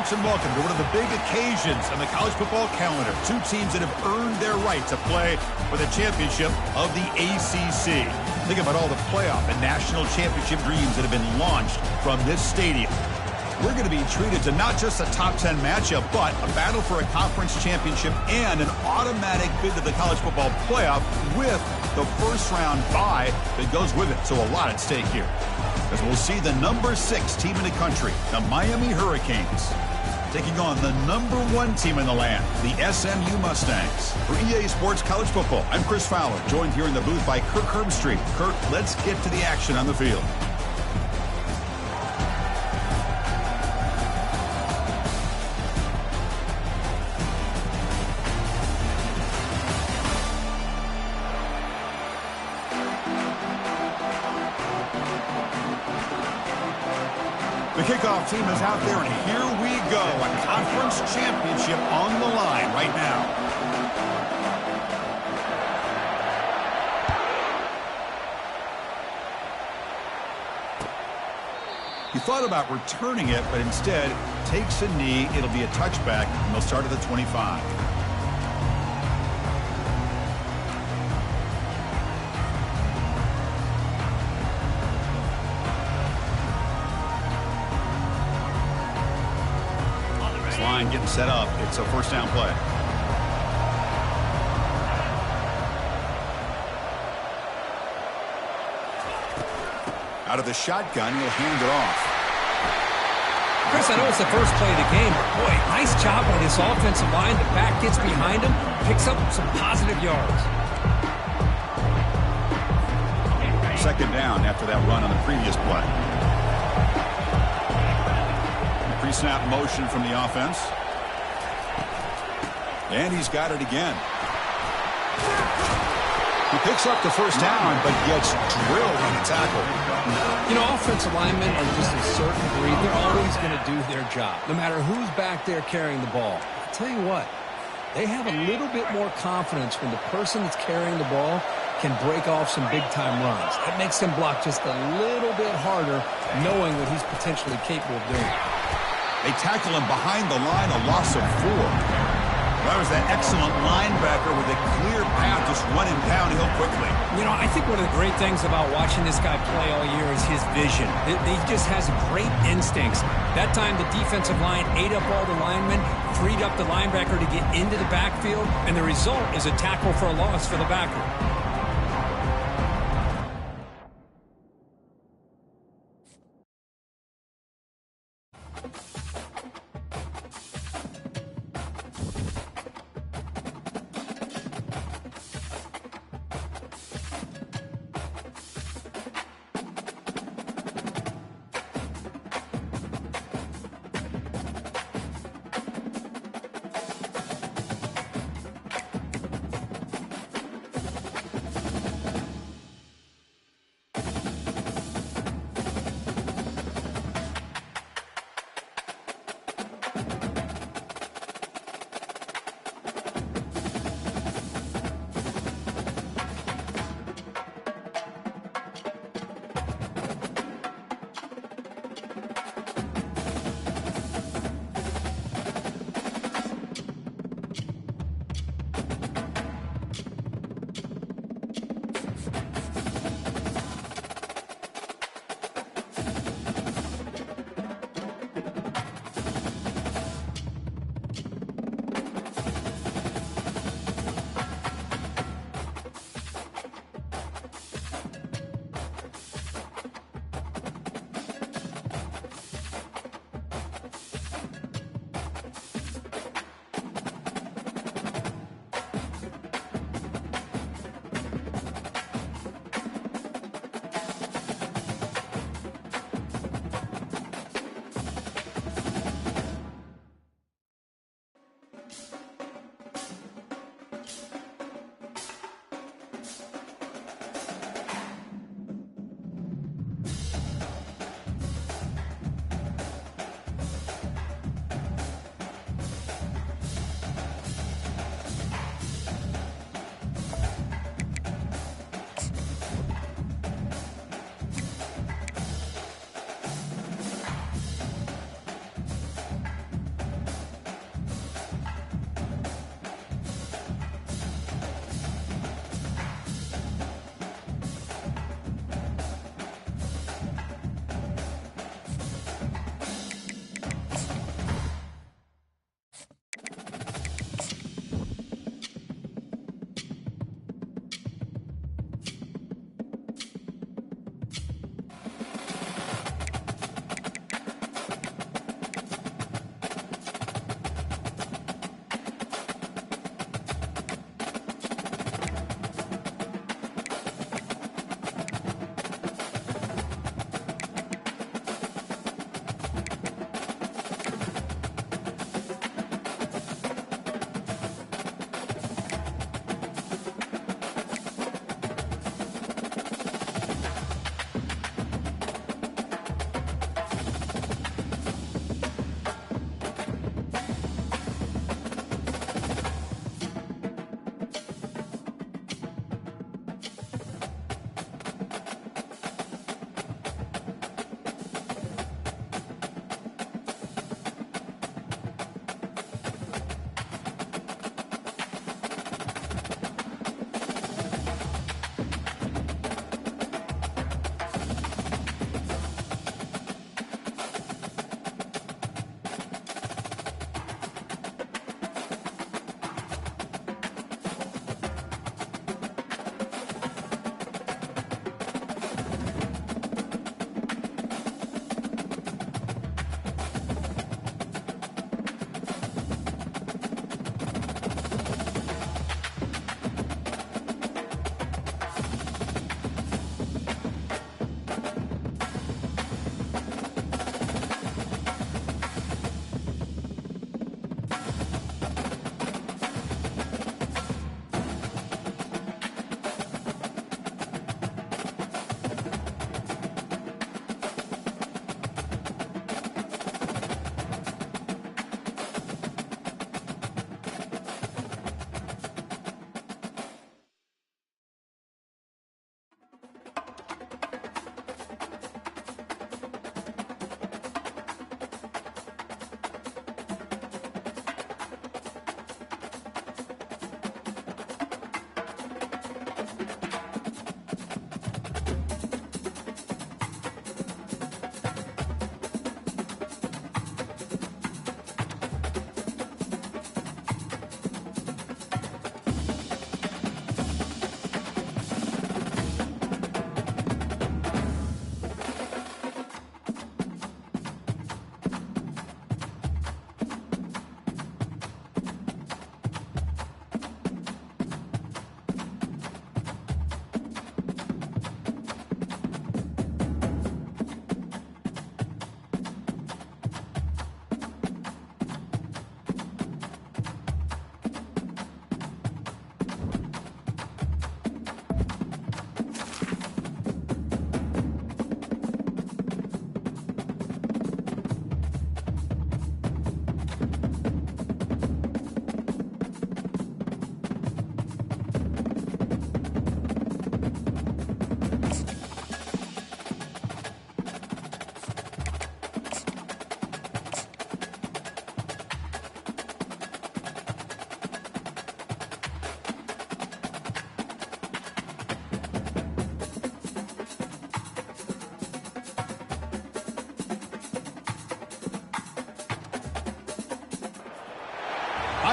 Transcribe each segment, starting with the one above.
folks, and welcome to one of the big occasions on the college football calendar. Two teams that have earned their right to play for the championship of the ACC. Think about all the playoff and national championship dreams that have been launched from this stadium. We're going to be treated to not just a top 10 matchup, but a battle for a conference championship and an automatic bid to the college football playoff with the first round bye that goes with it. So a lot at stake here, as we'll see the number 6 team in the country, the Miami Hurricanes, taking on the number 1 team in the land, the SMU Mustangs. For EA Sports College Football, I'm Chris Fowler, joined here in the booth by Kirk Herbstreit. Kirk, let's get to the action on the field. The kickoff team is out there, and here we go. A conference championship on the line right now. He thought about returning it, but instead takes a knee. It'll be a touchback, and they'll start at the 25. Line getting set up. It's a first down play. Out of the shotgun, he'll hand it off. Chris, I know it's the first play of the game, but boy, nice job on this offensive line. The back gets behind him, picks up some positive yards. Second down after that run on the previous play. Pre-snap motion from the offense. And he's got it again. He picks up the first down, but gets drilled on the tackle. You know, offensive linemen are just a certain breed. They're always going to do their job, no matter who's back there carrying the ball. I'll tell you what, they have a little bit more confidence when the person that's carrying the ball can break off some big-time runs. That makes them block just a little bit harder, knowing what he's potentially capable of doing. They tackle him behind the line, a loss of 4. That was that excellent linebacker with a clear path just running downhill quickly. You know, I think one of the great things about watching this guy play all year is his vision. He just has great instincts. That time the defensive line ate up all the linemen, freed up the linebacker to get into the backfield, and the result is a tackle for a loss for the backer.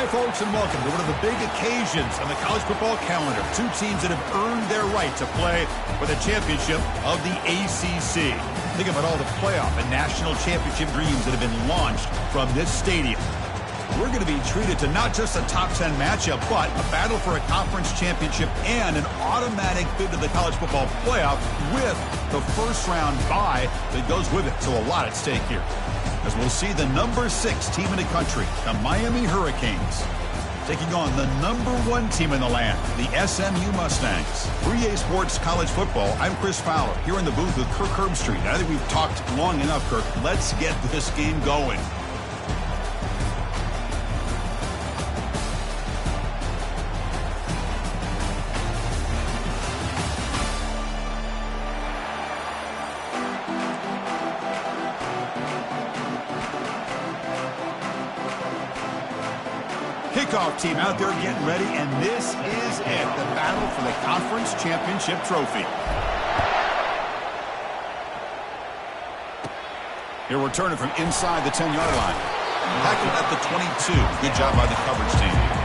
Hi, folks, and welcome to one of the big occasions on the college football calendar. Two teams that have earned their right to play for the championship of the ACC. Think about all the playoff and national championship dreams that have been launched from this stadium. We're going to be treated to not just a top 10 matchup, but a battle for a conference championship and an automatic bid to the college football playoff with the first round bye that goes with it. So a lot at stake here, as we'll see the number 6 team in the country, the Miami Hurricanes, taking on the number 1 team in the land, the SMU Mustangs. 3A Sports College Football, I'm Chris Fowler, here in the booth with Kirk Herbstreit. I think we've talked long enough, Kirk. Let's get this game going. Kickoff team out there getting ready, and this is it, the battle for the conference championship trophy. Here we're turning from inside the 10-yard line. Tackled at the 22. Good job by the coverage team.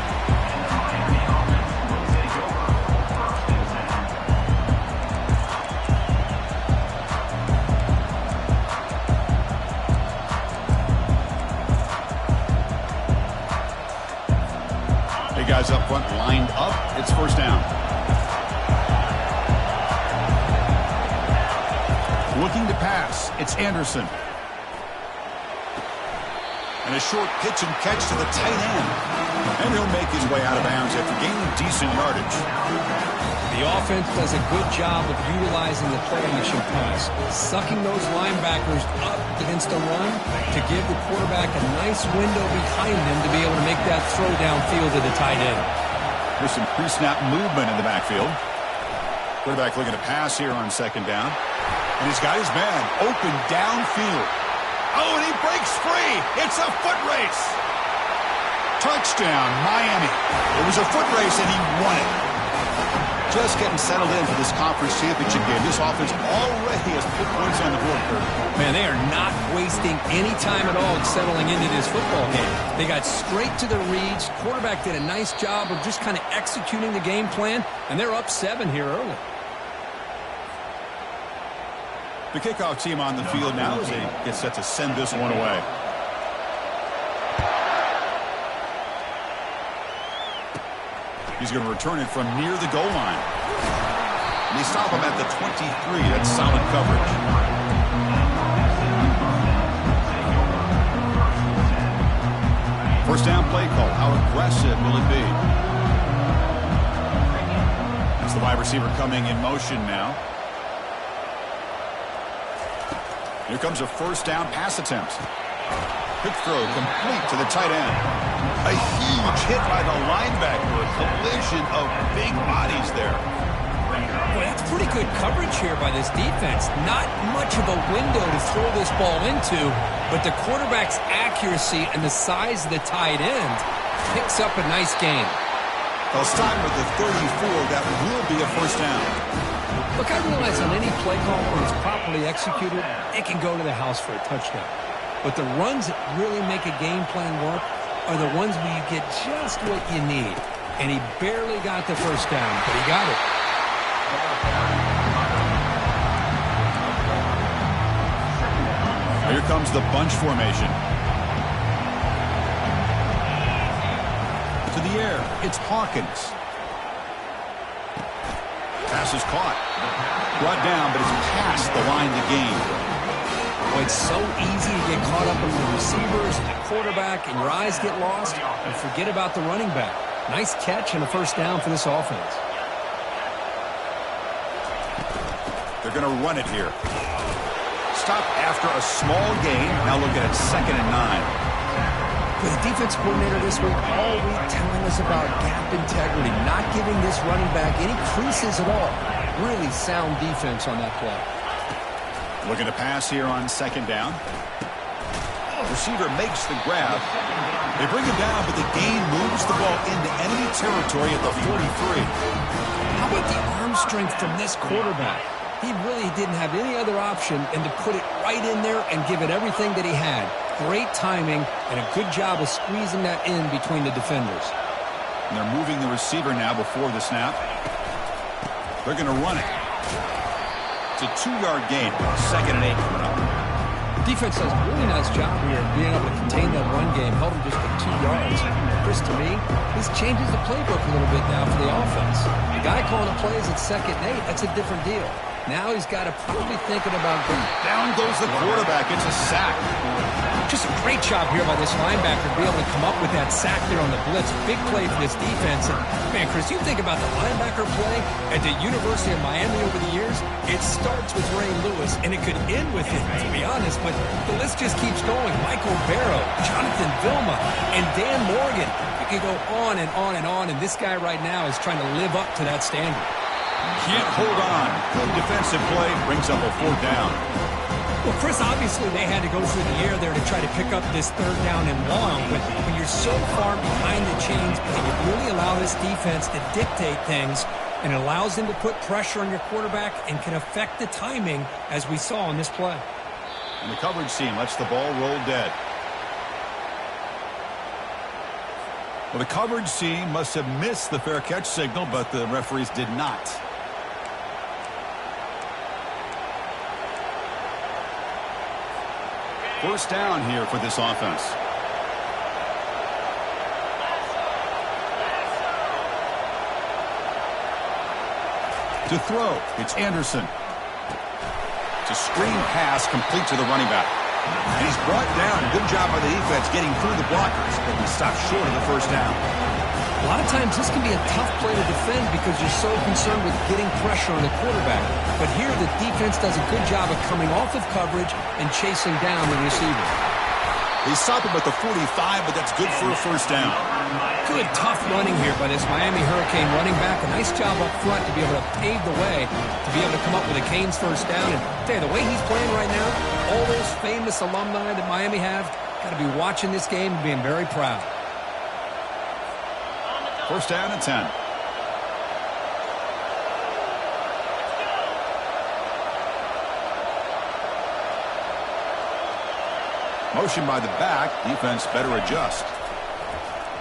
Guys up front lined up. It's first down. Looking to pass. It's Anderson. And a short pitch and catch to the tight end. And he'll make his way out of bounds after gaining decent yardage. The offense does a good job of utilizing the play-action pass, sucking those linebackers up against the run to give the quarterback a nice window behind him to be able to make that throw downfield to the tight end. There's some pre-snap movement in the backfield. Quarterback looking to pass here on second down. And he's got his man open downfield. Oh, and he breaks free. It's a foot race. Touchdown, Miami. It was a foot race, and he won it. Just getting settled in for this conference championship game. This offense already has put points on the board, Kirk. Man, they are not wasting any time at all settling into this football game. They got straight to the reads. Quarterback did a nice job of just kind of executing the game plan, and they're up 7 here early. The kickoff team on the field now as they get set to send this one away. He's going to return it from near the goal line. And they stop him at the 23. That's solid coverage. First down play call. How aggressive will it be? That's the wide receiver coming in motion now. Here comes a first down pass attempt. Quick throw complete to the tight end. A huge hit by the linebacker. A collision of big bodies there. Boy, that's pretty good coverage here by this defense. Not much of a window to throw this ball into, but the quarterback's accuracy and the size of the tight end picks up a nice gain. They'll start with the 34. That will be a first down. Look, I realize on any play call, when it's properly executed, it can go to the house for a touchdown. But the runs that really make a game plan work are the ones where you get just what you need. And he barely got the first down, but he got it. Here comes the bunch formation. To the air, it's Hawkins. Pass is caught. Brought down, but it's past the line to gain. Boy, it's so easy to get caught up in the receivers and the quarterback, and your eyes get lost, and forget about the running back. Nice catch and a first down for this offense. They're going to run it here. Stop after a small gain. Now looking at 2nd and 9. With the defense coordinator this week all week telling us about gap integrity, not giving this running back any creases at all. Really sound defense on that play. Looking to pass here on 2nd down. Receiver makes the grab. They bring him down, but the gain moves the ball into enemy territory at the 43. How about the arm strength from this quarterback? He really didn't have any other option than to put it right in there and give it everything that he had. great timing and a good job of squeezing that in between the defenders. And they're moving the receiver now before the snap. They're going to run it. It's a 2-yard gain. 2nd and 8 coming up. Defense does a really nice job here of being able to contain that run game. Held him just to 2 yards. Chris, to me, this changes the playbook a little bit now for the offense. The guy calling the plays at 2nd and 8, that's a different deal. Now he's got to probably thinking about going. Down goes the quarterback. It's a sack. Just a great job here by this linebacker to be able to come up with that sack there on the blitz. Big play for this defense. And, man, Chris, you think about the linebacker play at the University of Miami over the years, it starts with Ray Lewis, and it could end with him, to be honest. But the list just keeps going. Michael Barrow, Jonathan Vilma, and Dan Morgan. You can go on and on and on, and this guy right now is trying to live up to that standard. Can't hold on. Good defensive play brings up a 4th down. Well, Chris, obviously they had to go through the air there to try to pick up this 3rd down and long, but when you're so far behind the chains, it would really allow this defense to dictate things, and it allows them to put pressure on your quarterback and can affect the timing, as we saw in this play. And the coverage team lets the ball roll dead. Well, the coverage team must have missed the fair catch signal, but the referees did not. First down here for this offense. To throw, it's Anderson. It's a screen pass complete to the running back. And he's brought down. Good job by the defense getting through the blockers, but he stopped short of the first down. A lot of times this can be a tough play to defend because you're so concerned with getting pressure on the quarterback. But here the defense does a good job of coming off of coverage and chasing down the receiver. They stop him at the 45, but that's good for a first down. Good, tough running here by this Miami Hurricane running back. A nice job up front to be able to pave the way, to be able to come up with a Canes first down. And I'll tell you, the way he's playing right now, all those famous alumni that Miami have, got to be watching this game and being very proud. First down and 10. Motion by the back. Defense better adjust.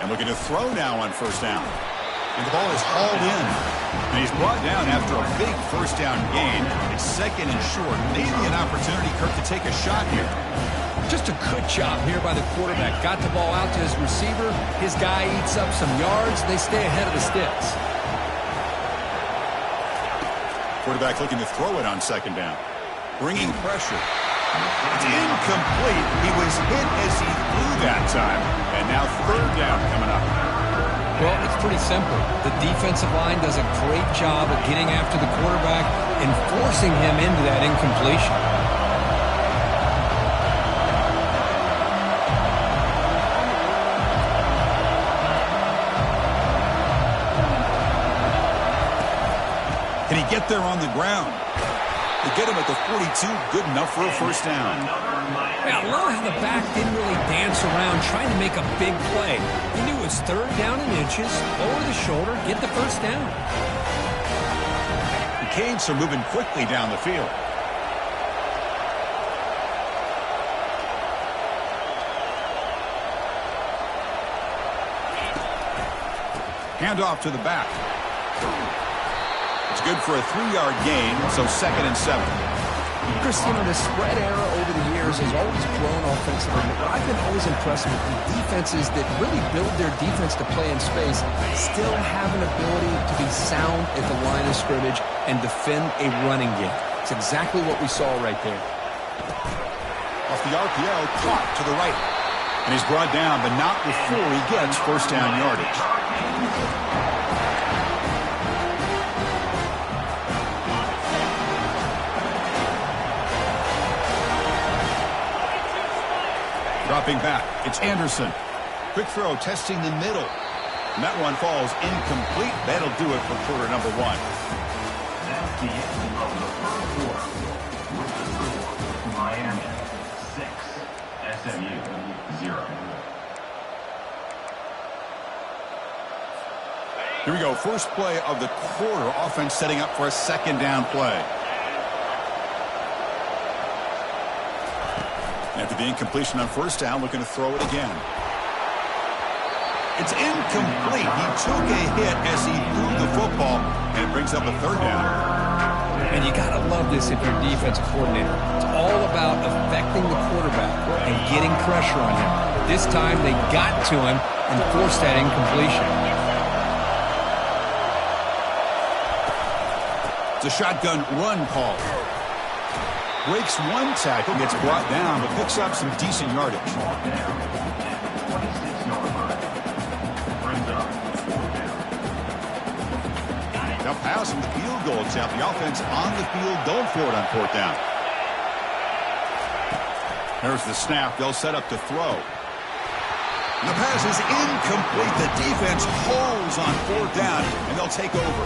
And looking to throw now on first down. And the ball is hauled in. And he's brought down after a big first down gain. It's 2nd and short. Maybe an opportunity, Kirk, to take a shot here. Just a good job here by the quarterback. Got the ball out to his receiver. His guy eats up some yards. They stay ahead of the sticks. Quarterback looking to throw it on 2nd down. Bringing pressure. It's incomplete. He was hit as he threw that time. And now 3rd down coming up. Well, it's pretty simple. The defensive line does a great job of getting after the quarterback and forcing him into that incompletion. Can he get there on the ground? They get him at the 42, good enough for a first down. Yeah, I love how the back didn't really dance around trying to make a big play. He knew it was 3rd down and inches, lower the shoulder, get the first down. The Canes are moving quickly down the field. Handoff to the back. It's good for a 3-yard gain, so 2nd and 7. Chris, you know, the spread era over the years has always grown offensively. But I've been always impressed with the defenses that really build their defense to play in space, still have an ability to be sound at the line of scrimmage and defend a running game. It's exactly what we saw right there. Off the RPO, caught to the right. And he's brought down, but not before he gets first down yardage. Dropping back, it's Anderson. Quick throw, testing the middle. And that one falls incomplete. That'll do it for quarter number 1. That's the end of the first quarter. Miami 6, SMU 0. Here we go, first play of the quarter. Offense setting up for a 2nd down play. After the incompletion on first down, looking to throw it again. It's incomplete. He took a hit as he threw the football, and it brings up a third down. And you got to love this if you're a defensive coordinator. It's all about affecting the quarterback and getting pressure on him. This time they got to him and forced that incompletion. It's a shotgun run call. Breaks one tackle, gets brought down, but picks up some decent yardage. Now passing the field goal attempt. The offense on the field going for it on fourth down. There's the snap. They'll set up to throw. And the pass is incomplete. The defense holds on fourth down, and they'll take over.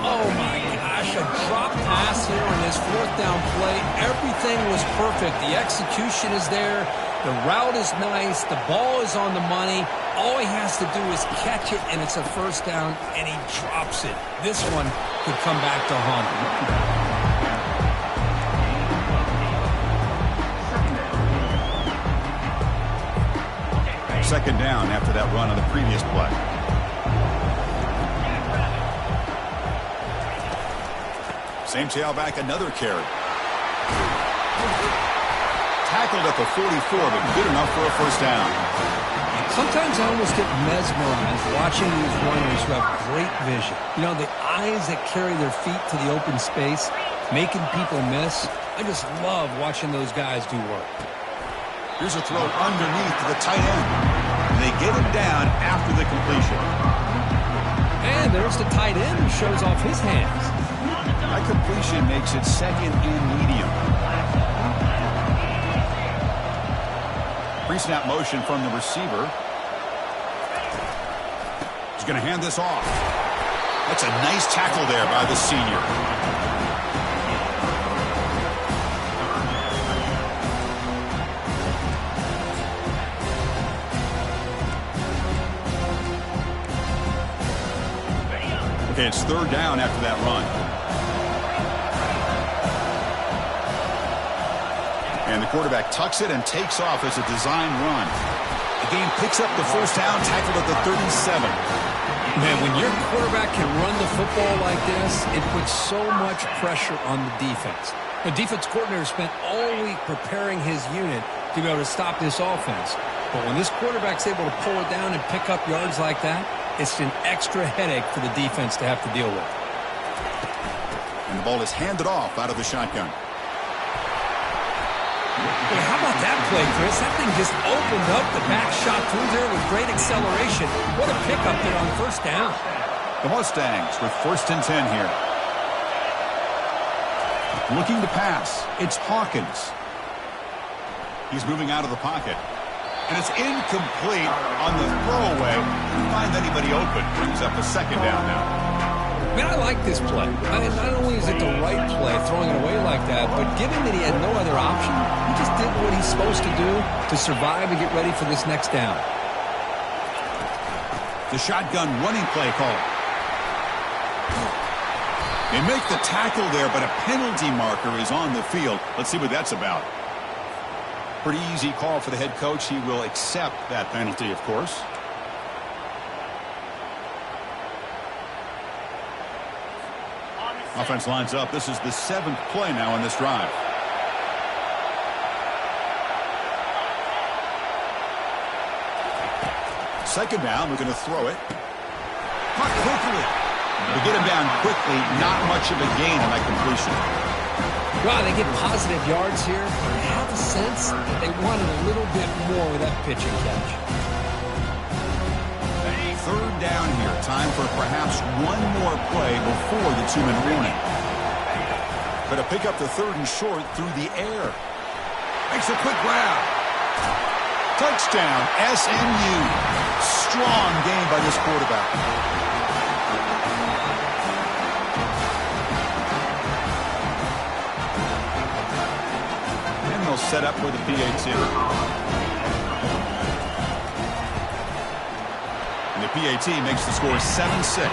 Oh, my gosh, a drop pass here on this fourth down play. Everything was perfect. The execution is there. The route is nice. The ball is on the money. All he has to do is catch it, and it's a first down, and he drops it. This one could come back to haunt him. Second down after that run on the previous play. Same tailback, another carry. Tackled at the 44, but good enough for a first down. Sometimes I almost get mesmerized watching these runners who have great vision. You know, the eyes that carry their feet to the open space, making people miss. I just love watching those guys do work. Here's a throw underneath to the tight end. And they get him down after the completion. And there's the tight end who shows off his hands. That completion makes it second and medium. Pre-snap motion from the receiver. He's going to hand this off. That's a nice tackle there by the senior. Okay, it's third down after that run. And the quarterback tucks it and takes off as a design run. The game picks up the first down, tackled at the 37. Man, when your quarterback can run the football like this, it puts so much pressure on the defense. The defense coordinator spent all week preparing his unit to be able to stop this offense. But when this quarterback's able to pull it down and pick up yards like that, it's an extra headache for the defense to have to deal with. And the ball is handed off out of the shotgun. Well, how about that play, Chris? That thing just opened up. The back shot through there with great acceleration. What a pickup there on first down. The Mustangs with first and 10 here. Looking to pass. It's Hawkins. He's moving out of the pocket. And it's incomplete on the throwaway. Didn't find anybody open. Brings up a second down now. Man, I like this play. Not only is it the right play, throwing it away like that, but given that he had no other option, he just did what he's supposed to do to survive and get ready for this next down. The shotgun running play call. They make the tackle there, but a penalty marker is on the field. Let's see what that's about. Pretty easy call for the head coach. He will accept that penalty, of course. Offense lines up. This is the 7th play now on this drive. Second down, we're going to throw it. Caught quickly. To get him down quickly, not much of a gain on that completion. Well, they get positive yards here. I have a sense that they wanted a little bit more with that pitch and catch. Third down here. Time for perhaps one more play before the 2-minute warning. But to pick up the third and short through the air. Makes a quick grab. Touchdown, SMU. Strong game by this quarterback. And they'll set up for the PAT. The PAT makes the score 7-6.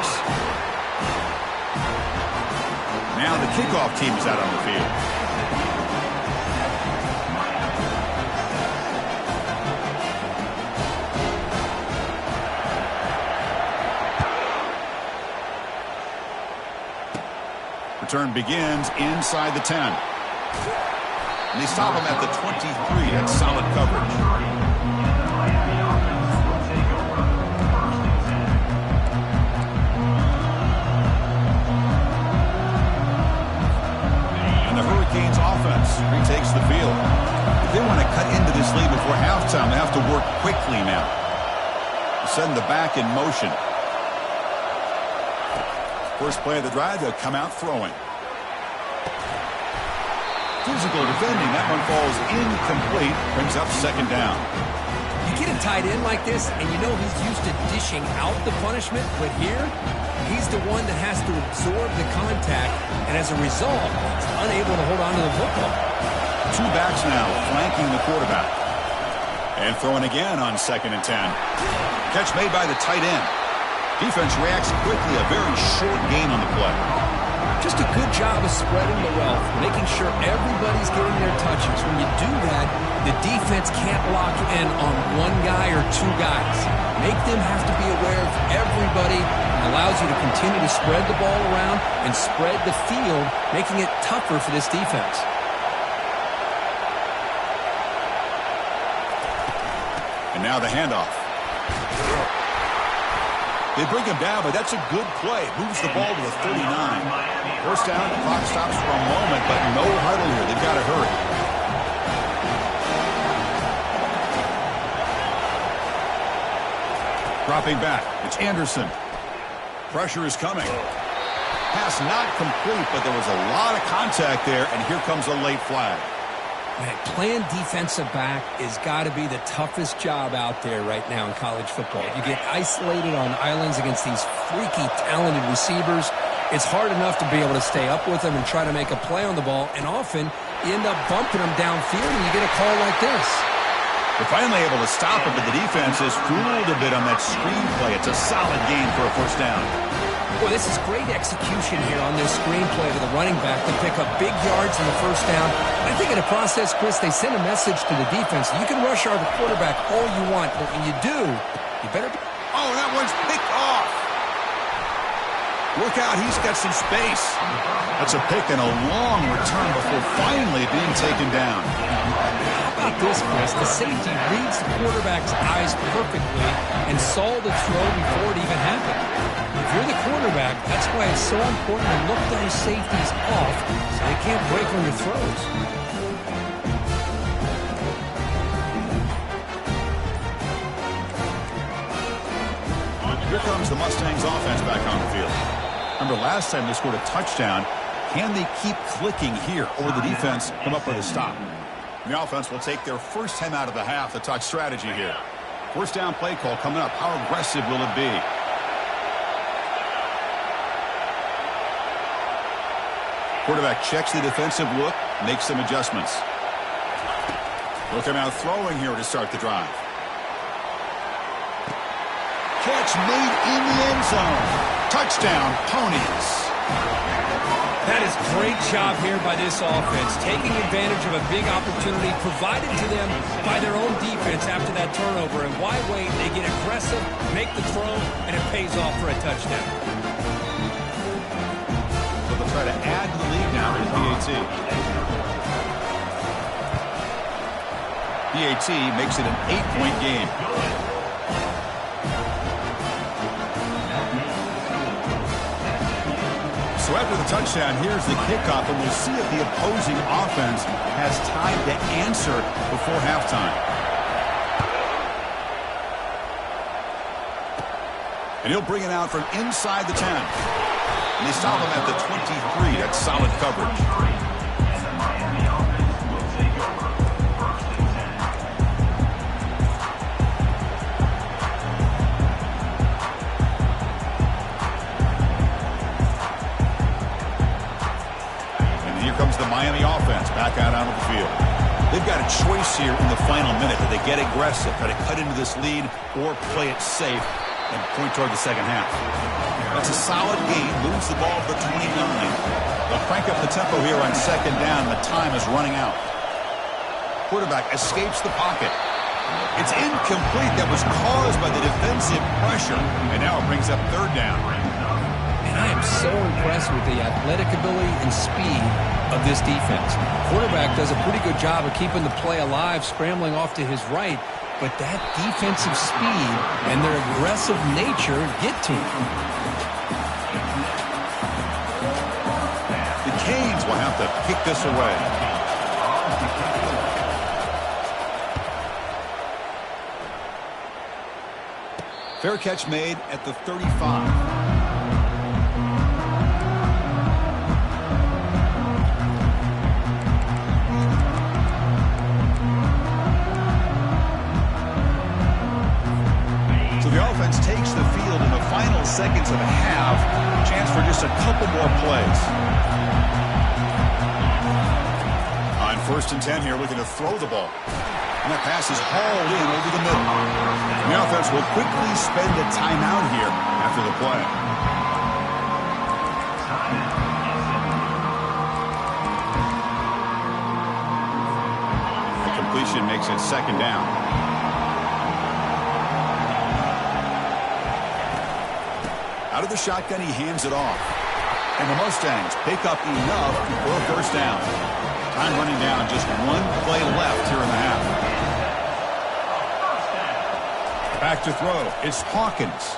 Now the kickoff team is out on the field. return begins inside the 10. And they stop him at the 23. That's solid coverage. And the Hurricanes offense retakes the field. If they want to cut into this lead before halftime, they have to work quickly now. Send the back in motion. First play of the drive, they'll come out throwing. Physical defending. That one falls incomplete. Brings up second down. You get a tight end like this, and you know he's used to dishing out the punishment, but here, he's the one that has to absorb the contact, and as a result, he's unable to hold on to the football. Two backs now flanking the quarterback. And throwing again on 2nd and 10. Catch made by the tight end. Defense reacts quickly. A very short gain on the play. Just a good job of spreading the wealth, making sure everybody's getting their touches. When you do that, the defense can't lock in on one guy or two guys. Make them have to be aware of everybody. It allows you to continue to spread the ball around and spread the field, making it tougher for this defense. And now the handoff. They bring him down, but that's a good play. Moves the ball to the 39. First down, the clock stops for a moment, but no huddle here. They've got to hurry. Dropping back, it's Anderson. Pressure is coming. Pass not complete, but there was a lot of contact there, and here comes a late flag. Man, playing defensive back has got to be the toughest job out there right now in college football. You get isolated on islands against these freaky, talented receivers. It's hard enough to be able to stay up with them and try to make a play on the ball, and often you end up bumping them downfield and you get a call like this. They're finally able to stop it, but the defense is fooled a bit on that screenplay. It's a solid gain for a first down. Well, this is great execution here on this screenplay to the running back to pick up big yards in the first down. I think in the process, Chris, they send a message to the defense. You can rush our quarterback all you want, but when you do, you better... Oh, that one's picked off. Look out, he's got some space. That's a pick and a long return before finally being taken down. How about this, Chris? The safety reads the quarterback's eyes perfectly and saw the throw before it even happened. If you're the quarterback, that's why it's so important to look those safeties off so they can't break on your throws. Here comes the Mustangs offense back on the field. Remember last time they scored a touchdown. Can they keep clicking here, or will the defense come up with a stop? The offense will take their first 10 out of the half to talk strategy here. First down play call coming up. How aggressive will it be? Quarterback checks the defensive look, makes some adjustments. Looking out throwing here to start the drive. Catch made in the end zone. Touchdown, Ponies. That is great job here by this offense, taking advantage of a big opportunity provided to them by their own defense after that turnover. And why wait? They get aggressive, make the throw, and it pays off for a touchdown. So they'll try to add to the lead now to PAT. PAT makes it an 8-point game. So after the touchdown, here's the kickoff, and we'll see if the opposing offense has time to answer before halftime. And he'll bring it out from inside the 10. And they stop him at the 23. That's solid coverage. Miami offense back out onto the field. They've got a choice here in the final minute. Do they get aggressive, try to cut into this lead, or play it safe and point toward the second half? That's a solid gain. Moves the ball to the 29. They'll crank up the tempo here on second down. The time is running out. Quarterback escapes the pocket. It's incomplete. That was caused by the defensive pressure. And now it brings up third down. And I am so impressed with the athletic ability and speed of this defense. Quarterback does a pretty good job of keeping the play alive, scrambling off to his right, but that defensive speed and their aggressive nature get to him. The Canes will have to kick this away. Fair catch made at the 35. Takes the field in the final seconds of the half. Chance for just a couple more plays. On 1st and 10 here, looking to throw the ball. And that pass is hauled in over the middle. The offense will quickly spend a timeout here after the play. The completion makes it 2nd down. Out of the shotgun, he hands it off. And the Mustangs pick up enough for a 1st down. Time running down, just 1 play left here in the half. Back to throw. It's Hawkins.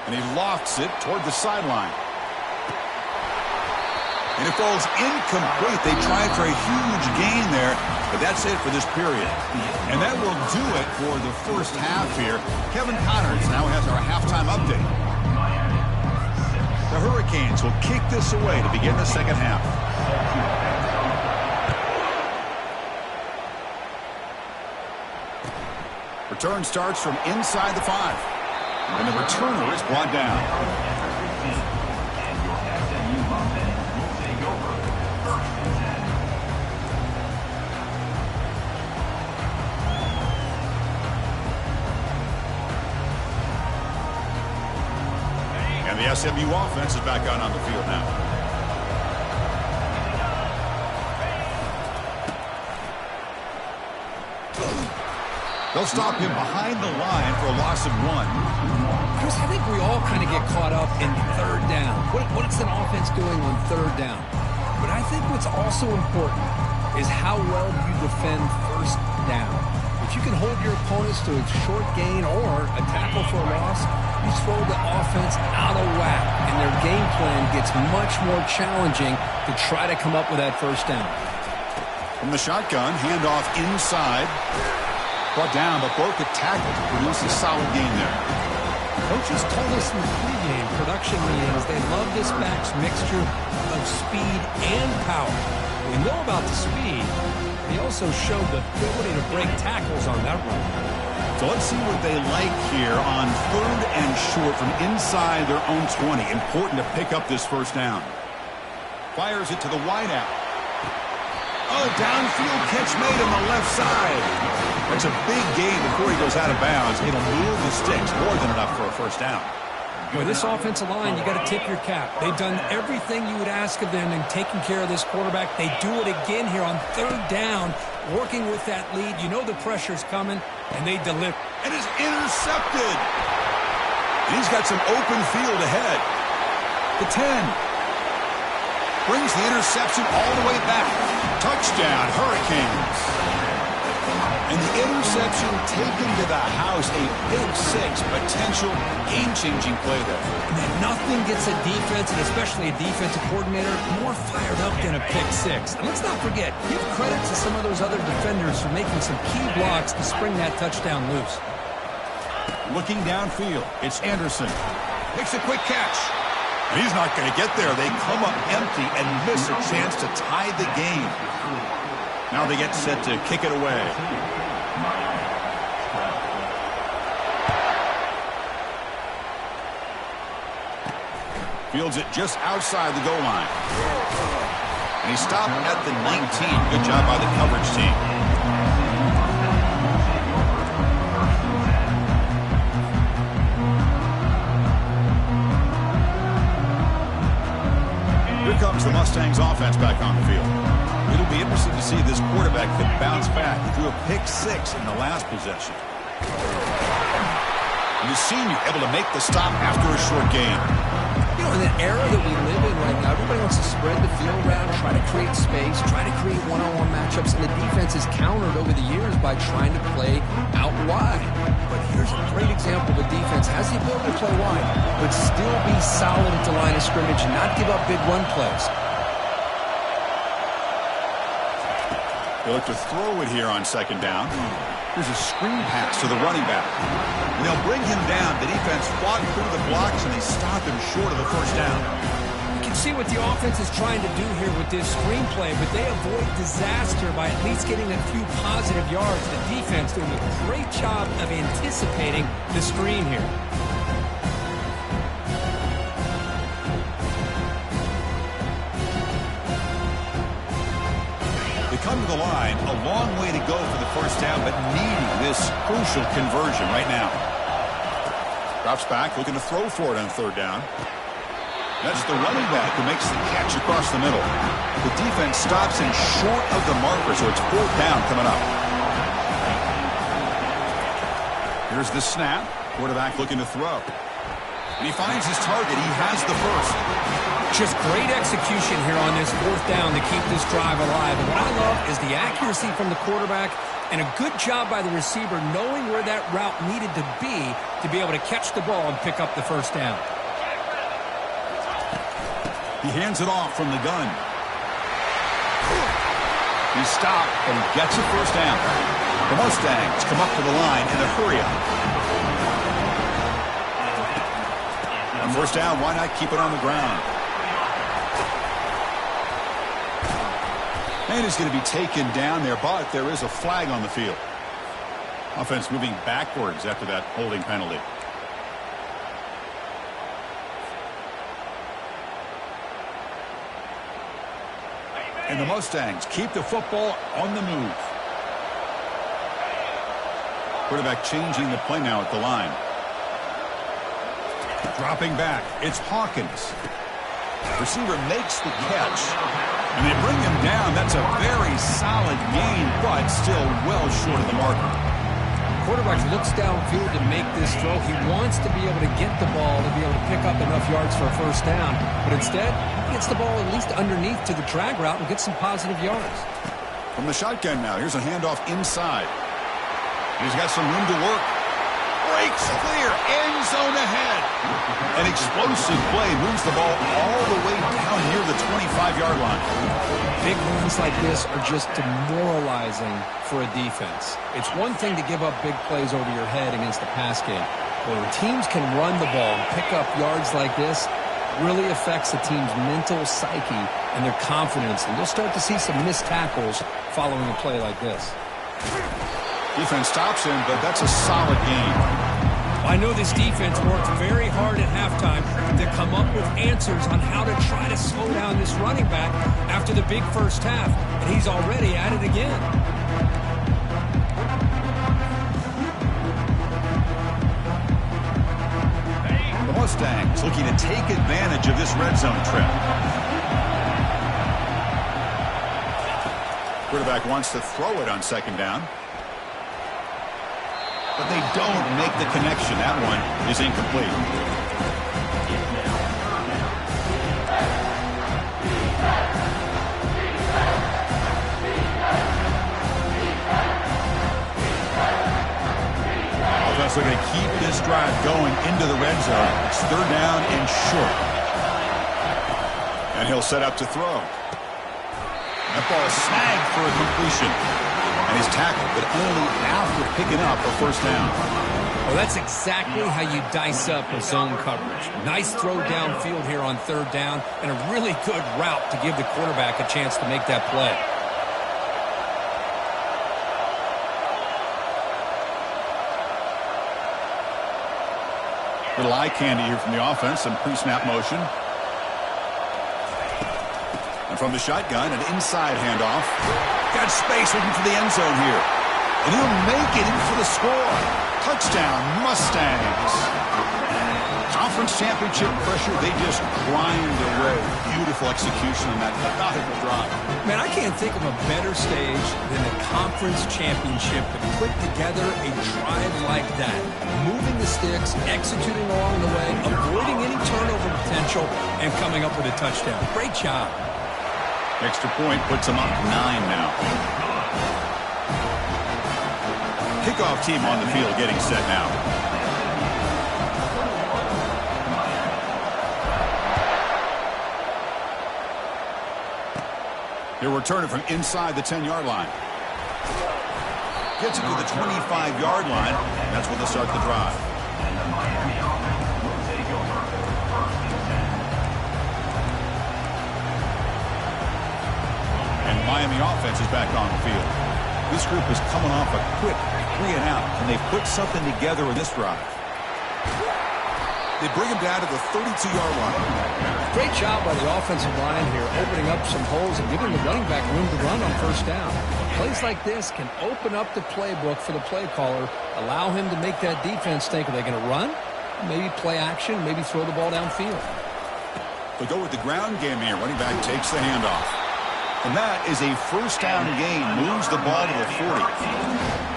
And he lofts it toward the sideline. And it falls incomplete. They tried for a huge gain there, but that's it for this period. And that will do it for the 1st half here. Kevin Connors now has our halftime update. The Hurricanes will kick this away to begin the 2nd half. Return starts from inside the 5. And the returner is brought down. And the SMU offense is back out on the field now. They'll stop him behind the line for a loss of 1. Chris, I think we all kind of get caught up in 3rd down. What's an offense doing on 3rd down? But I think what's also important is how well you defend 1st down. If you can hold your opponents to a short gain or a tackle for a loss, you throw the offense out of whack, and their game plan gets much more challenging to try to come up with that 1st down. From the shotgun, handoff inside. Brought down, but broke a tackle to produce a solid gain there. Coaches told us in the pregame production meetings they love this back's mixture of speed and power. We know about the speed. He also showed the ability to break tackles on that run. So let's see what they like here on 3rd and short from inside their own 20. Important to pick up this 1st down. Fires it to the wideout. Oh, downfield catch made on the left side. That's a big gain before he goes out of bounds. It'll move the sticks more than enough for a 1st down. With this offensive line, you got to tip your cap. They've done everything you would ask of them in taking care of this quarterback. They do it again here on 3rd down, working with that lead. You know the pressure's coming, and they deliver. And is intercepted. And he's got some open field ahead. The 10. Brings the interception all the way back. Touchdown, Hurricanes. And the interception taken to the house, a big 6, potential game-changing play there. And nothing gets a defense, and especially a defensive coordinator, more fired up than a pick 6. And let's not forget, give credit to some of those other defenders for making some key blocks to spring that touchdown loose. Looking downfield, it's Anderson. Makes a quick catch. And he's not going to get there. They come up empty and miss a chance to tie the game. Now they get set to kick it away. Fields it just outside the goal line. And he stopped at the 19. Good job by the coverage team. Here comes the Mustangs offense back on the field. It'll be interesting to see if this quarterback can bounce back. He threw a pick 6 in the last possession. And the senior able to make the stop after a short gain. You know, in the era that we live in right now, everybody wants to spread the field around, try to create space, try to create one-on-one matchups, and the defense is countered over the years by trying to play out wide. But here's a great example of a defense has the ability to play wide, but still be solid at the line of scrimmage and not give up big run plays. They look to throw it here on second down. Here's a screen pass to the running back. And they'll bring him down. The defense fought through the blocks, and they stop him short of the first down. You can see what the offense is trying to do here with this screenplay, but they avoid disaster by at least getting a few positive yards. The defense doing a great job of anticipating the screen here. Come to the line, a long way to go for the first down, but needing this crucial conversion right now. Drops back, looking to throw for it on third down. That's the running back who makes the catch across the middle. The defense stops him short of the marker, so it's fourth down coming up. Here's the snap. Quarterback looking to throw. And he finds his target. He has the first. Just great execution here on this fourth down to keep this drive alive. And what I love is the accuracy from the quarterback and a good job by the receiver knowing where that route needed to be able to catch the ball and pick up the first down. He hands it off from the gun. He stopped, but he gets a first down. The Mustangs come up to the line in a hurry-up. On first down, why not keep it on the ground? And he's going to be taken down there, but there is a flag on the field. Offense moving backwards after that holding penalty. And the Mustangs keep the football on the move. Quarterback changing the play now at the line. Dropping back, it's Hawkins. Receiver makes the catch. And they bring him down. That's a very solid gain, but still well short of the marker. Quarterback looks downfield to make this throw. He wants to be able to get the ball to be able to pick up enough yards for a first down. But instead, he gets the ball at least underneath to the drag route and gets some positive yards. From the shotgun now, here's a handoff inside. He's got some room to work. Breaks clear, end zone ahead. An explosive play moves the ball all the way down near the 25-yard line. Big runs like this are just demoralizing for a defense. It's one thing to give up big plays over your head against the pass game. But when teams can run the ball and pick up yards like this, it really affects the team's mental psyche and their confidence. And you'll start to see some missed tackles following a play like this. Defense stops him, but that's a solid game. I know this defense worked very hard at halftime to come up with answers on how to try to slow down this running back after the big first half, and he's already at it again. The Mustangs looking to take advantage of this red zone trip. Quarterback wants to throw it on second down. But they don't make the connection. That one is incomplete. Offense looking to keep this drive going into the red zone. It's third down and short. And he'll set up to throw. That ball snagged for a completion. And he's tackled, but only after picking up a first down. Well, that's exactly how you dice up a zone coverage. Nice throw downfield here on third down, and a really good route to give the quarterback a chance to make that play. Little eye candy here from the offense, some pre-snap motion. And from the shotgun, an inside handoff. Got space looking for the end zone here. And he'll make it in for the score. Touchdown, Mustangs. conference championship pressure, they just grind away. Beautiful execution on that methodical drive. Man, I can't think of a better stage than the conference championship to put together a drive like that. Moving the sticks, executing along the way, avoiding any turnover potential, and coming up with a touchdown. Great job. Extra point puts them up 9 now. Kickoff team on the field getting set now. They're returning from inside the 10-yard line. Gets it to the 25-yard line. That's where they'll start the drive. And the Miami offense will take over for first and 10. And Miami offense is back on the field. This group is coming off a quick 3-and-out, and they've put something together in this drive. They bring him down to the 32-yard line. Great job by the offensive line here, opening up some holes and giving the running back room to run on first down. Plays like this can open up the playbook for the play caller, allow him to make that defense think, are they going to run? Maybe play action, maybe throw the ball downfield. They go with the ground game here. Running back takes the handoff. And that is a first down gain. Moves the ball to the 40.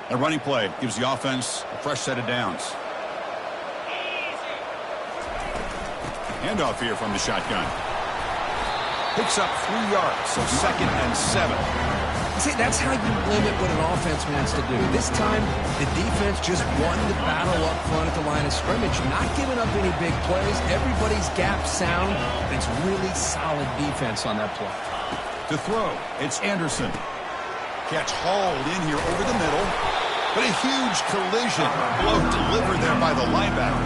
A running play gives the offense a fresh set of downs. Handoff here from the shotgun. Picks up 3 yards, so 2nd and 7. See, that's how you limit what an offense wants to do. This time, the defense just won the battle up front at the line of scrimmage, not giving up any big plays. Everybody's gap sound. It's really solid defense on that play. To throw, it's Anderson. Catch hauled in here over the middle, but a huge collision. Blow delivered there by the linebacker.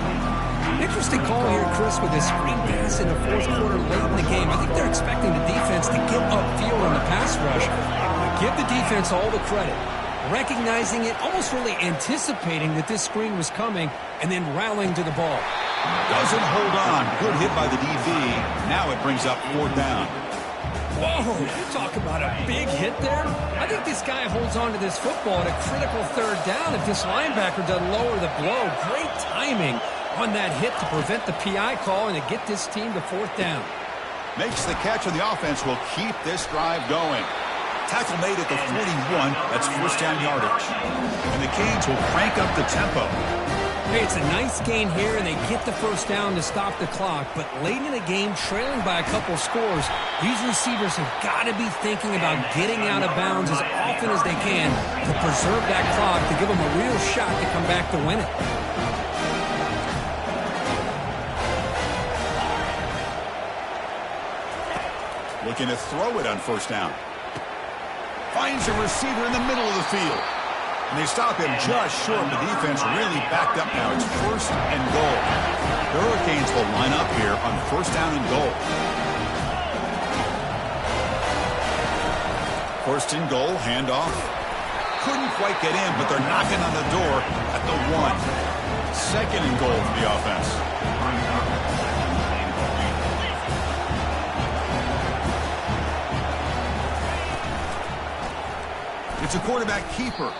Interesting call here, Chris, with this screen pass in the fourth quarter late in the game. I think they're expecting the defense to get upfield on the pass rush. Give the defense all the credit, recognizing it, almost really anticipating that this screen was coming, and then rallying to the ball. Doesn't hold on. Good hit by the DB. Now it brings up 4th down. Whoa, you talk about a big hit there. I think this guy holds on to this football at a critical 3rd down if this linebacker doesn't lower the blow. Great timing on that hit to prevent the PI call and to get this team to 4th down. Makes the catch, and the offense will keep this drive going. Tackle made at the 41. That's first down yardage. And the Canes will crank up the tempo. Hey, it's a nice gain here, and they get the first down to stop the clock. But late in the game, trailing by a couple scores, these receivers have got to be thinking about getting out of bounds as often as they can to preserve that clock, to give them a real shot to come back to win it. Looking to throw it on first down. Finds a receiver in the middle of the field. And they stop him just short. The defense really backed up now. It's 1st and goal. The Hurricanes will line up here on 1st down and goal. 1st and goal, handoff. Couldn't quite get in, but they're knocking on the door at the 1. 2nd and goal for the offense. It's a quarterback keeper.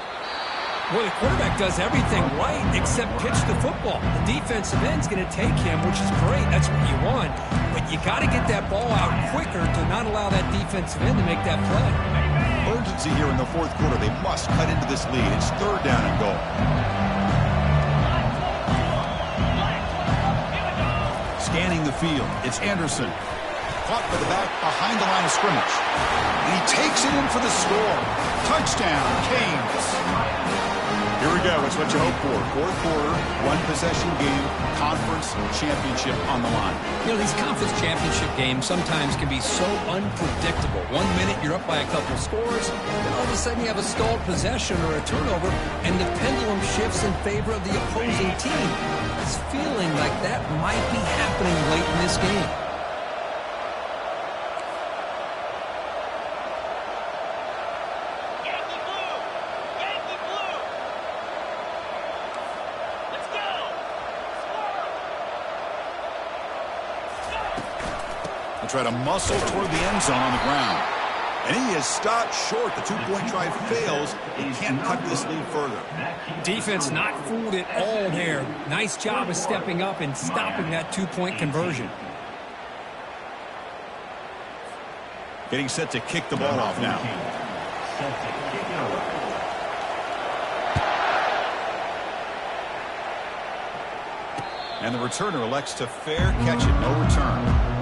Well, the quarterback does everything right except pitch the football. The defensive end's going to take him, which is great. That's what you want. But you got to get that ball out quicker to not allow that defensive end to make that play. Urgency here in the 4th quarter. They must cut into this lead. It's 3rd down and goal. Scanning the field. It's Anderson. Caught by the back behind the line of scrimmage. And he takes it in for the score. Touchdown, Canes. Here we go. It's what you hope for. 4th quarter, 1-possession game, conference championship on the line. You know, these conference championship games sometimes can be so unpredictable. 1 minute you're up by a couple scores, then all of a sudden you have a stalled possession or a turnover, and the pendulum shifts in favor of the opposing team. It's feeling like that might be happening late in this game. He'll try to muscle toward the end zone on the ground. And he is stopped short. The two-point try fails. He can't cut this lead further. Defense not fooled at all there. Nice job of stepping up and stopping that two-point conversion. Getting set to kick the ball off now. And the returner elects to fair catch it, no return.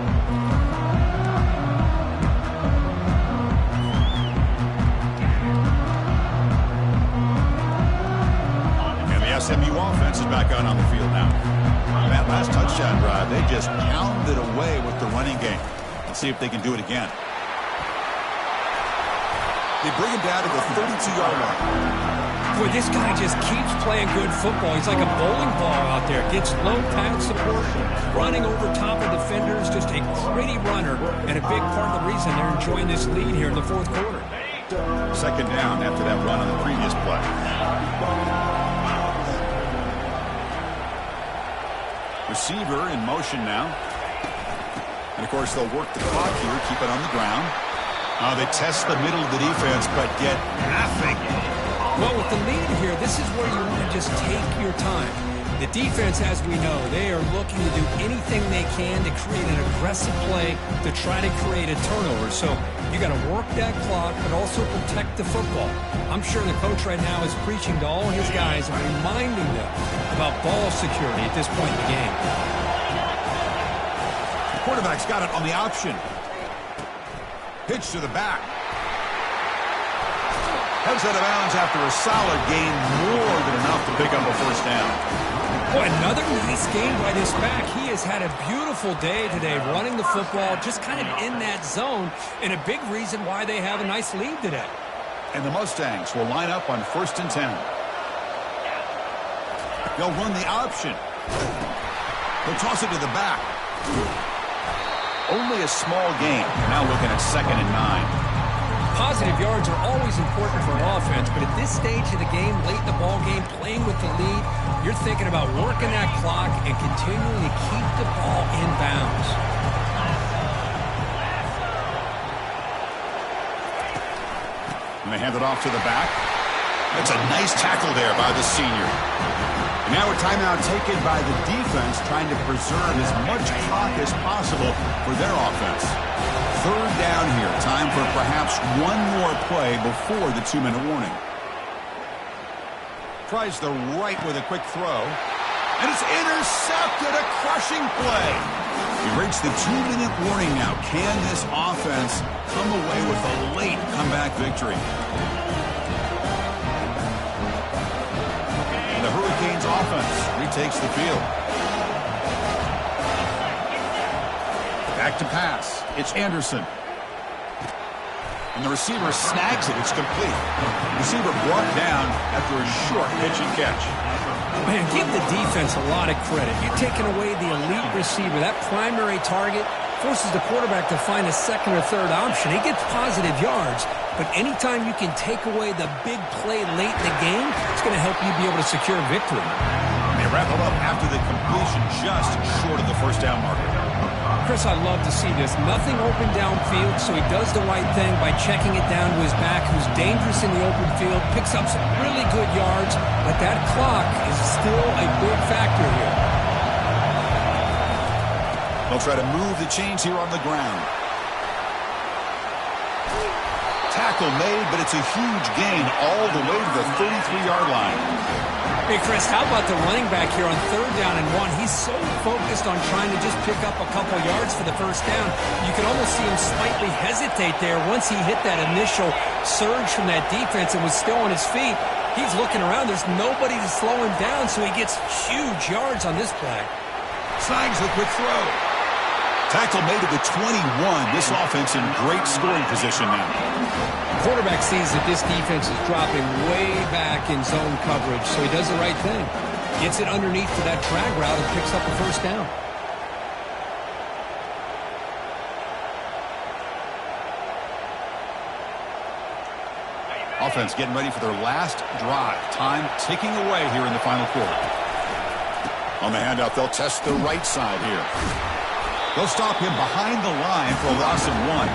SMU offense is back out on the field now. That last touchdown drive, they just pounded away with the running game. Let's see if they can do it again. They bring him down to the 32-yard line. Boy, this guy just keeps playing good football. He's like a bowling ball out there. Gets low pad support, running over top of defenders. Just a gritty runner, and a big part of the reason they're enjoying this lead here in the fourth quarter. Second down after that run on the previous play. Receiver in motion now. And, of course, they'll work the clock here, keep it on the ground. They test the middle of the defense, but get nothing. Well, with the lead here, this is where you want to just take your time. The defense, as we know, they are looking to do anything they can to create an aggressive play to try to create a turnover. So you got to work that clock, but also protect the football. I'm sure the coach right now is preaching to all his guys and reminding them about ball security at this point in the game. The quarterback's got it on the option. Pitch to the back. Heads out of bounds after a solid gain, more than enough to pick up a first down. Boy, another nice game by this back. He has had a beautiful day today running the football, just kind of in that zone, and a big reason why they have a nice lead today. And the Mustangs will line up on 1st and 10. They'll run the option. They'll toss it to the back. Only a small gain. Now looking at 2nd and 9. Positive yards are always important for an offense, but at this stage of the game, late in the ball game, playing with the lead, you're thinking about working that clock and continuing to keep the ball in bounds. And they hand it off to the back. That's a nice tackle there by the senior. And now a timeout taken by the defense, trying to preserve as much clock as possible for their offense. 3rd down here. Time for perhaps one more play before the 2-minute warning. Tries the right with a quick throw. And it's intercepted. A crushing play. We reach the 2-minute warning now. Can this offense come away with a late comeback victory? And the Hurricanes offense retakes the field. Back to pass. It's Anderson. And the receiver snags it. It's complete. Receiver brought down after a short pitch and catch. Man, give the defense a lot of credit. You're taking away the elite receiver. That primary target forces the quarterback to find a 2nd or 3rd option. He gets positive yards, but anytime you can take away the big play late in the game, it's going to help you be able to secure victory. They wrap it up after the completion, just short of the first down marker. Chris, I love to see this. Nothing open downfield, so he does the right thing by checking it down to his back, who's dangerous in the open field, picks up some really good yards, but that clock is still a big factor here. They'll try to move the chains here on the ground. Tackle made, but it's a huge gain all the way to the 33-yard line. Hey, Chris, how about the running back here on 3rd down and 1? He's so focused on trying to just pick up a couple yards for the first down. You can almost see him slightly hesitate there once he hit that initial surge from that defense and was still on his feet. He's looking around. There's nobody to slow him down, so he gets huge yards on this play. Snags the quick throw. Tackle made at the 21. This offense in great scoring position now. Quarterback sees that this defense is dropping way back in zone coverage, so he does the right thing. Gets it underneath to that drag route and picks up a first down. Offense getting ready for their last drive. Time ticking away here in the final quarter. On the handout, they'll test the right side here. They'll stop him behind the line for a loss of 1.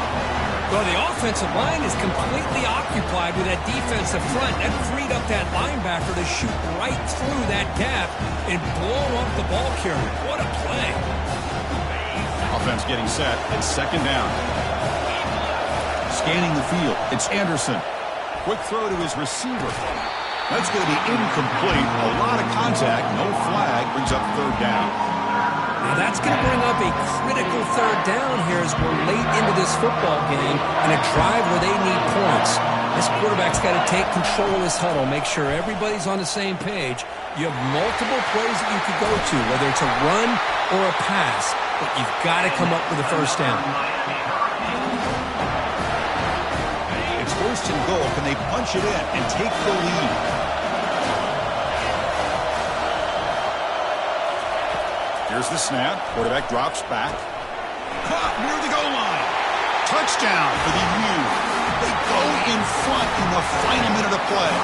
Well, the offensive line is completely occupied with that defensive front. That freed up that linebacker to shoot right through that gap and blow up the ball carrier. What a play. Offense getting set. It's second down. Scanning the field. It's Anderson. Quick throw to his receiver. That's going to be incomplete. A lot of contact. No flag. Brings up third down. Now that's going to bring up a critical third down here as we're late into this football game in a drive where they need points. This quarterback's got to take control of this huddle, make sure everybody's on the same page. You have multiple plays that you could go to, whether it's a run or a pass, but you've got to come up with a first down. It's first and goal. Can they punch it in and take the lead? Here's the snap. Quarterback drops back. Caught near the goal line. Touchdown for the U. They go in front in the final minute of play.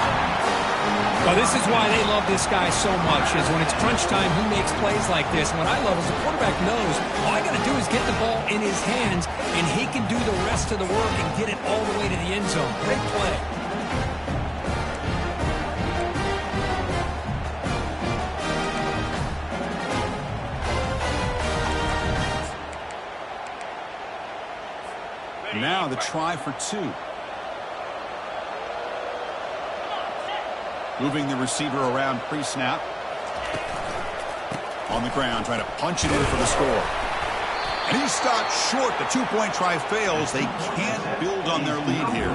Well, this is why they love this guy so much, is when it's crunch time, he makes plays like this. And what I love is the quarterback knows all I got to do is get the ball in his hands, and he can do the rest of the work and get it all the way to the end zone. Great play. Now the try for 2. Moving the receiver around pre-snap. On the ground, trying to punch it in for the score. And he stopped short. The 2-point try fails. They can't build on their lead here.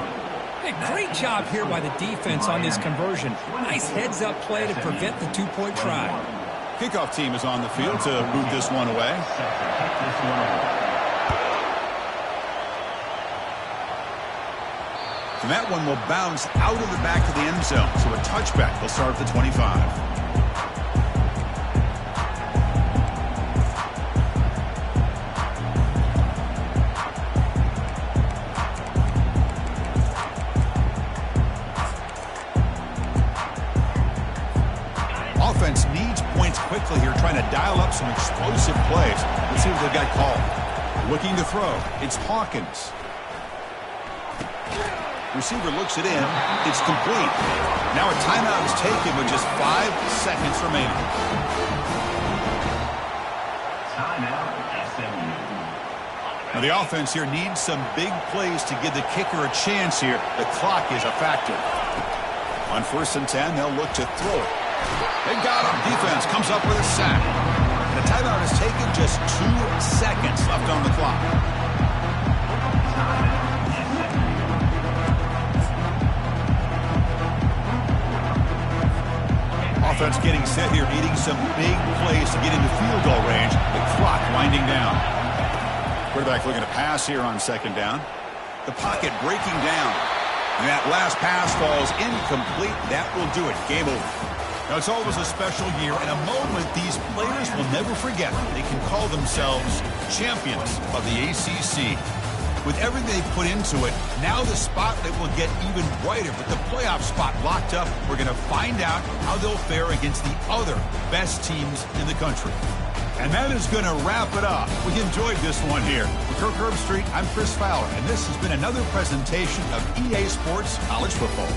Hey, great job here by the defense on this conversion. Nice heads-up play to prevent the 2-point try. Kickoff team is on the field to boot this one away. And that one will bounce out of the back of the end zone. So a touchback. They'll start at the 25. Offense needs points quickly here, trying to dial up some explosive plays. Let's see what they've got called. Looking to throw. It's Hawkins. Receiver looks it in. It's complete. Now a timeout is taken with just 5 seconds remaining. Now the offense here needs some big plays to give the kicker a chance here. The clock is a factor. On 1st and 10, they'll look to throw it. They got him. Defense comes up with a sack. The timeout is taken, just 2 seconds left on the clock. Offense getting set here, needing some big plays to get into field goal range. The clock winding down. Quarterback looking to pass here on 2nd down. The pocket breaking down. And that last pass falls incomplete. That will do it. Game over. Now, it's always a special year and a moment these players will never forget. They can call themselves champions of the ACC. With everything they put into it, now the spotlight will get even brighter. With the playoff spot locked up, we're going to find out how they'll fare against the other best teams in the country. And that is going to wrap it up. We enjoyed this one here. For Kirk Herbstreit, I'm Chris Fowler, and this has been another presentation of EA Sports College Football.